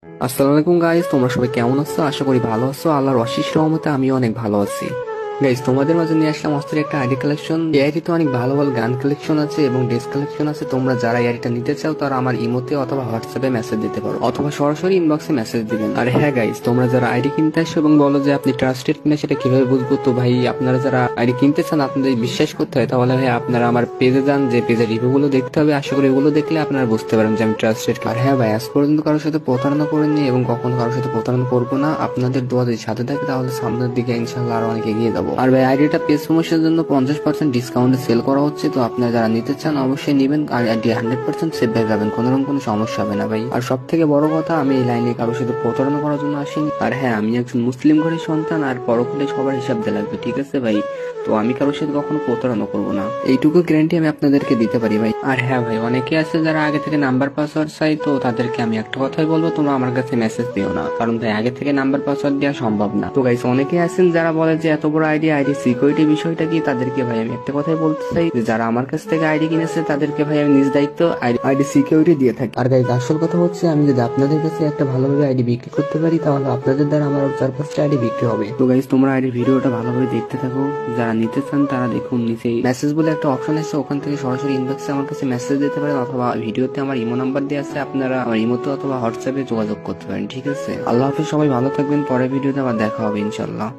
আসসালামু আলাইকুম গাইস, তোমরা সবাই কেমন আছো? আশা করি ভালো আছো। আল্লাহর অশেষ রহমতে আমিও অনেক ভালো আছি। গাইস, তোমাদের মাঝে নিয়ে আসলাম অস্থির একটা আইডি কালেকশন। এই আইডিতে অনেক ভালো ভালো গান কালেকশন আছে এবং ড্রেস কালেকশন আছে। তোমরা যারা এই আইডিটা নিতে চাও তারা আমার ইমোতে অথবা হোয়াটসঅ্যাপে মেসেজ দিতে পারো অথবা সরাসরি ইনবক্সে মেসেজ দিবেন। আর হ্যাঁ গাইস, তোমরা যারা আইডি কিনতে আসো এবং বলো যে আপনি ট্রাস্টেড কিনা সেটা কিভাবে বুঝবো? তো ভাই, আপনারা যারা আইডি কিনতে চান আপনাদের বিশ্বাস করতে হয়, তাহলে ভাই আপনারা আমার পেজে যান, যে পেজের রিভিউ গুলো দেখতে হবে। আশা করি এগুলো দেখলে আপনারা বুঝতে পারেন যে আমি ট্রাস্টেড। আর হ্যাঁ ভাই, আজ পর্যন্ত কারোর সাথে প্রতারণা করিনি এবং কখনো কারোর সাথে প্রতারণা করবো না। আপনাদের দোয়া যদি সাথে থাকে তাহলে সামনের দিকে ইনশাল্লাহ আরো অনেক এগিয়ে যাবো। আর ভাই, আইডিটা পেজ প্রমোশনের জন্য 50% ডিসকাউন্টে সেল করা হচ্ছে। তো আপনারা যারা নিতে চান অবশ্যই নিবেন। আর আইডি 100% সেভ হয়ে যাবেন, কোনোরকম কোনো সমস্যা হবে না ভাই। আর সব থেকে বড় কথা, আমি এই লাইনে কারোর সাথে প্রতারণা করার জন্য আসিনি। আর হ্যাঁ, আমি একজন মুসলিম ঘরের সন্তান, আর পরকালে সবার হিসাব দিয়ে লাগবে, ঠিক আছে ভাই? তো আমি কারোর সাথে কখনো প্রতারণা করবো না, এইটুকু গ্যারান্টি আমি আপনাদেরকে দিতে পারি ভাই। আর হ্যাঁ ভাই, অনেকে আছে যারা আগে থেকে নাম্বার পাসওয়ার্ড চাই, তো তাদেরকে আমি একটা কথাই বলবো, তোমরা আমার কাছে মেসেজ দিও না, কারণ ভাই আগে থেকে নাম্বার পাসওয়ার্ড দেওয়া সম্ভব না। তো গাইস, অনেকে আছেন যারা বলে যে এত বড় আইডি সিকিউরিটি বিষয়টা কি, তাদেরকে ভাই আমি একটা কথাই বলতে চাই যে যারা আমার কাছ থেকে আইডি কিনেছে তাদেরকে ভাই আমি নিজ দায়িত্ব আইডি সিকিউরিটি দিয়ে থাকি। আর গাইস, আসল কথা হচ্ছে আমি যদি আপনাদের কাছে একটা ভালোভাবে আইডি বিক্রি করতে পারি তাহলে আপনাদের দ্বারা আমার 4-5টা আইডি বিক্রি হবে। তো গাইস, তোমরা আইডির ভিডিওটা ভালোভাবে দেখতে থাকো। যারা নিতে চান তারা দেখুন, নিচেই মেসেজ বলে একটা অপশন আছে, ওখান থেকে সরাসরি ইনবক্সে আমার কাছে মেসেজ দিতে পারেন অথবা ভিডিওতে আমার ইমো নাম্বার দেওয়া আছে, আপনারা আমার ইমোতে অথবা হোয়াটসঅ্যাপে যোগাযোগ করতে পারেন, ঠিক আছে? আল্লাহ হাফেজ, সবাই ভালো থাকবেন। পরের ভিডিওতে আবার দেখা হবে ইনশাল্লাহ।